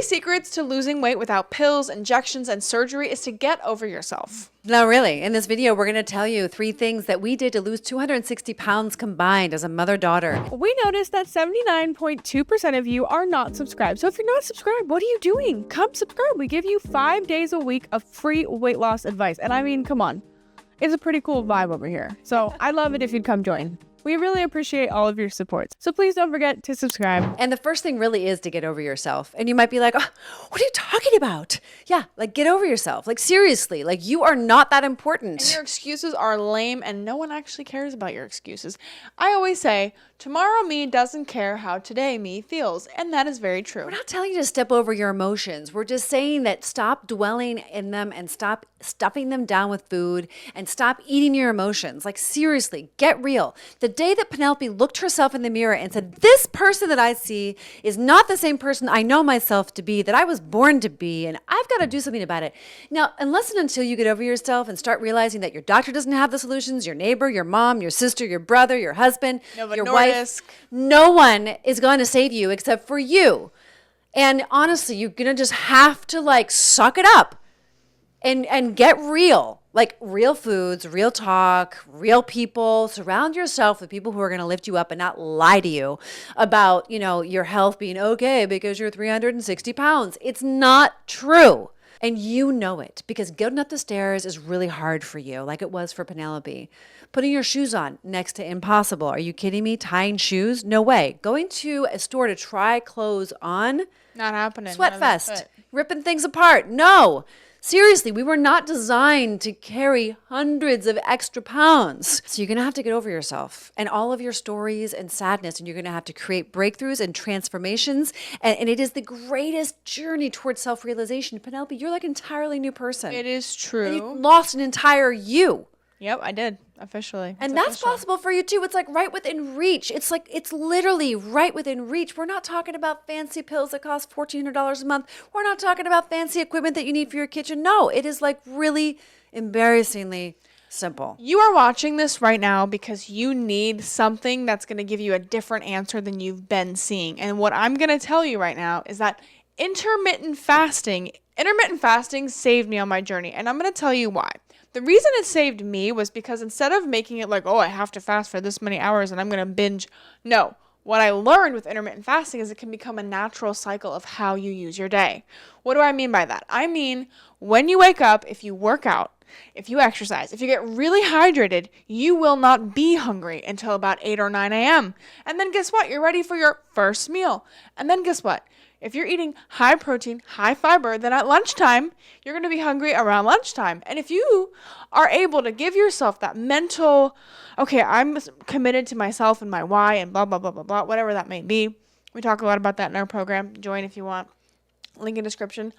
secrets to losing weight without pills, injections, and surgery is to get over yourself. No, really. In this video, we're going to tell you 3 things that we did to lose 260 pounds combined as a mother-daughter. We noticed that 79.2% of you are not subscribed. So if you're not subscribed, what are you doing? Come subscribe. We give you 5 days a week of free weight loss advice. And I mean, come on. It's a pretty cool vibe over here. So I love it if you'd come join. We really appreciate all of your support. So please don't forget to subscribe. And the first thing really is to get over yourself. And you might be like, oh, what are you talking about? Yeah, like get over yourself. Like seriously, like you are not that important. And your excuses are lame and no one actually cares about your excuses. I always say, tomorrow me doesn't care how today me feels. And that is very true. We're not telling you to step over your emotions. We're just saying that stop dwelling in them and stop stuffing them down with food and stop eating your emotions. Like seriously, get real. The day that Penelope looked herself in the mirror and said, this person that I see is not the same person I know myself to be, that I was born to be, and I've got to do something about it. Now, unless and until you get over yourself and start realizing that your doctor doesn't have the solutions, your neighbor, your mom, your sister, your brother, your husband, your wife, no one is going to save you except for you. And honestly, you're going to just have to like suck it up and get real. Like real foods, real talk, real people. Surround yourself with people who are going to lift you up and not lie to you about, you know, your health being okay because you're 360 pounds. It's not true. And you know it because getting up the stairs is really hard for you, like it was for Penelope. Putting your shoes on, next to impossible. Are you kidding me? Tying shoes? No way. Going to a store to try clothes on? Not happening. Sweat fest. Ripping things apart. No. Seriously, we were not designed to carry hundreds of extra pounds. So you're going to have to get over yourself and all of your stories and sadness, and you're going to have to create breakthroughs and transformations. And it is the greatest journey towards self-realization. Penelope, you're like an entirely new person. It is true. And you lost an entire you. Yep, I did. Officially. And that's possible for you too. It's like right within reach. It's like, it's literally right within reach. We're not talking about fancy pills that cost $1,400 a month. We're not talking about fancy equipment that you need for your kitchen. No, it is like really embarrassingly simple. You are watching this right now because you need something that's going to give you a different answer than you've been seeing. And what I'm going to tell you right now is that intermittent fasting saved me on my journey. And I'm going to tell you why. The reason it saved me was because instead of making it like, oh, I have to fast for this many hours and I'm going to binge. No, what I learned with intermittent fasting is it can become a natural cycle of how you use your day. What do I mean by that? I mean, when you wake up, if you work out, if you exercise, if you get really hydrated, you will not be hungry until about 8 or 9 a.m. And then guess what? You're ready for your first meal. And then guess what? If you're eating high protein, high fiber, then at lunchtime, you're going to be hungry around lunchtime. And if you are able to give yourself that mental, okay, I'm committed to myself and my why and blah, blah, blah, blah, blah, whatever that may be. We talk a lot about that in our program. Join if you want. Link in description.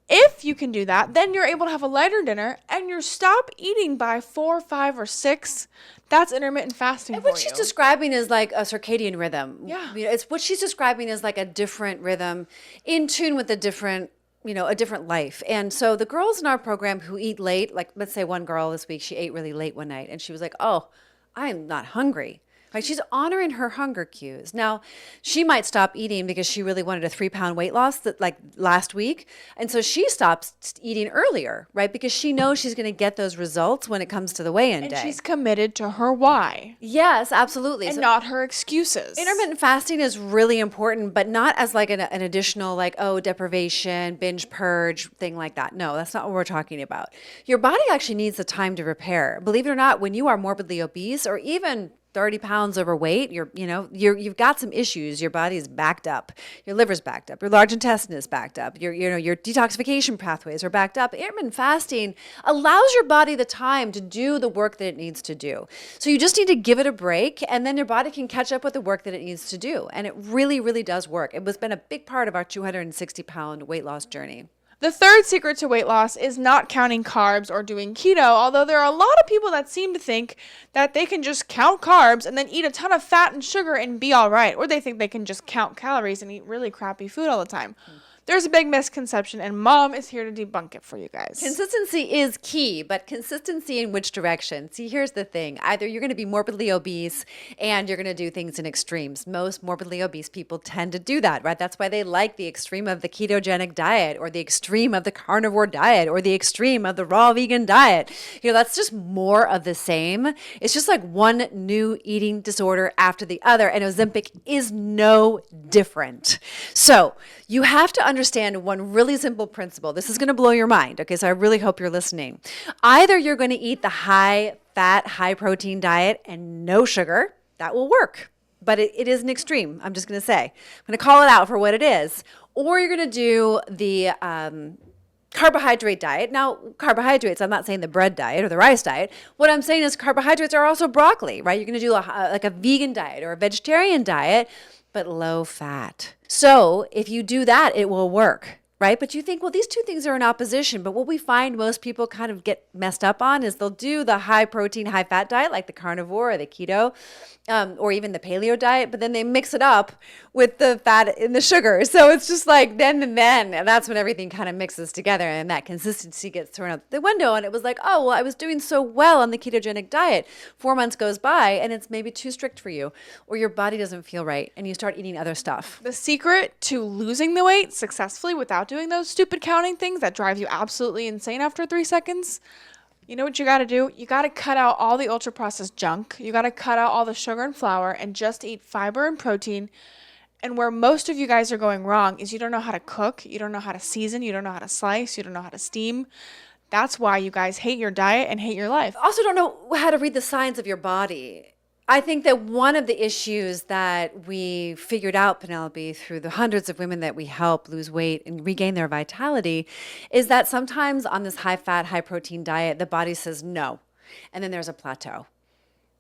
If you can do that, then you're able to have a lighter dinner and you stop eating by 4, 5, or 6. That's intermittent fasting and for you. what she's describing is like a circadian rhythm. Yeah. You know, it's what she's describing is like a different rhythm in tune with a different life. And so the girls in our program who eat late, like let's say one girl this week, she ate really late one night and she was like, oh, I am not hungry. Like she's honoring her hunger cues. Now, she might stop eating because she really wanted a 3-pound weight loss like last week. And so she stops eating earlier, right? Because she knows she's going to get those results when it comes to the weigh-in day. And she's committed to her why. Yes, absolutely. And not her excuses. Intermittent fasting is really important, but not as like an additional like, oh, deprivation, binge purge, thing like that. No, that's not what we're talking about. Your body actually needs the time to repair. Believe it or not, when you are morbidly obese or even 30 pounds overweight, you've got some issues. Your body is backed up. Your liver's backed up. Your large intestine is backed up. Your detoxification pathways are backed up. Intermittent fasting allows your body the time to do the work that it needs to do. So you just need to give it a break, and then your body can catch up with the work that it needs to do. And it really, really does work. It has been a big part of our 260-pound weight loss journey. The third secret to weight loss is not counting carbs or doing keto, although there are a lot of people that seem to think that they can just count carbs and then eat a ton of fat and sugar and be all right, or they think they can just count calories and eat really crappy food all the time. there's a big misconception, and Mom is here to debunk it for you guys. Consistency is key, but consistency in which direction? See, here's the thing. Either you're going to be morbidly obese and you're going to do things in extremes. Most morbidly obese people tend to do that, right? That's why they like the extreme of the ketogenic diet or the extreme of the carnivore diet or the extreme of the raw vegan diet. That's just more of the same. It's just like one new eating disorder after the other, and Ozempic is no different. So you have to understand one really simple principle. This is going to blow your mind. Okay, so I really hope you're listening. Either you're going to eat the high fat, high protein diet and no sugar. That will work, but it is an extreme. I'm just going to say, I'm going to call it out for what it is. Or you're going to do the carbohydrate diet. Now, carbohydrates, I'm not saying the bread diet or the rice diet. What I'm saying is carbohydrates are also broccoli, right? You're going to do like a vegan diet or a vegetarian diet, but low fat. So if you do that, it will work, right? But you think, well, these two things are in opposition. But what we find most people kind of get messed up on is they'll do the high protein, high fat diet, like the carnivore or the keto, or even the paleo diet, but then they mix it up with the fat and the sugar. So it's just like then and then, and that's when everything kind of mixes together and that consistency gets thrown out the window. And it was like, oh, well, I was doing so well on the ketogenic diet. 4 months goes by and it's maybe too strict for you, or your body doesn't feel right and you start eating other stuff. The secret to losing the weight successfully without doing those stupid counting things that drive you absolutely insane after 3 seconds, you know what you got to do? You got to cut out all the ultra processed junk. You got to cut out all the sugar and flour and just eat fiber and protein. And where most of you guys are going wrong is you don't know how to cook. You don't know how to season. You don't know how to slice. You don't know how to steam. That's why you guys hate your diet and hate your life. Also don't know how to read the signs of your body. I think that one of the issues that we figured out, Penelope, through the hundreds of women that we help lose weight and regain their vitality, is that sometimes on this high fat, high protein diet, the body says no. And then there's a plateau.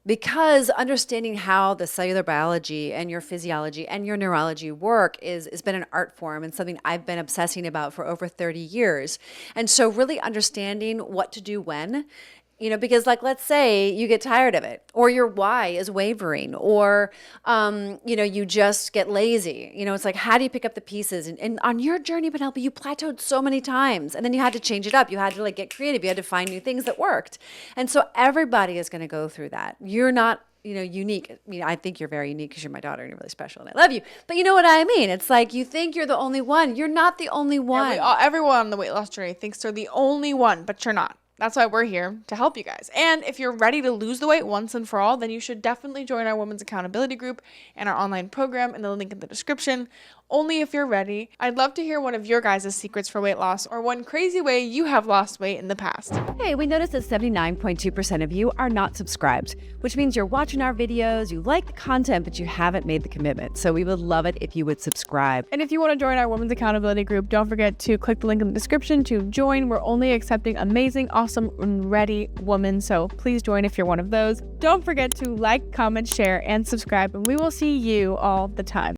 Because understanding how the cellular biology and your physiology and your neurology work is been an art form and something I've been obsessing about for over 30 years. And so really understanding what to do when, because like, let's say you get tired of it or your why is wavering or, you just get lazy. It's like, how do you pick up the pieces? And on your journey, Penelope, you plateaued so many times and then you had to change it up. You had to get creative. You had to find new things that worked. And so everybody is going to go through that. You're not, unique. I think you're very unique because you're my daughter and you're really special and I love you. But you know what I mean? It's like you think you're the only one. You're not the only one. Yeah, everyone on the weight loss journey thinks they're the only one, but you're not. That's why we're here to help you guys. And if you're ready to lose the weight once and for all, then you should definitely join our Women's Accountability Group and our online program in the link in the description. Only if you're ready. I'd love to hear one of your guys' secrets for weight loss or one crazy way you have lost weight in the past. Hey, we noticed that 79.2% of you are not subscribed, which means you're watching our videos, you like the content, but you haven't made the commitment. So we would love it if you would subscribe. And if you want to join our Women's Accountability Group, don't forget to click the link in the description to join. We're only accepting amazing, awesome, and ready women. So please join if you're one of those. Don't forget to like, comment, share, and subscribe, and we will see you all the time.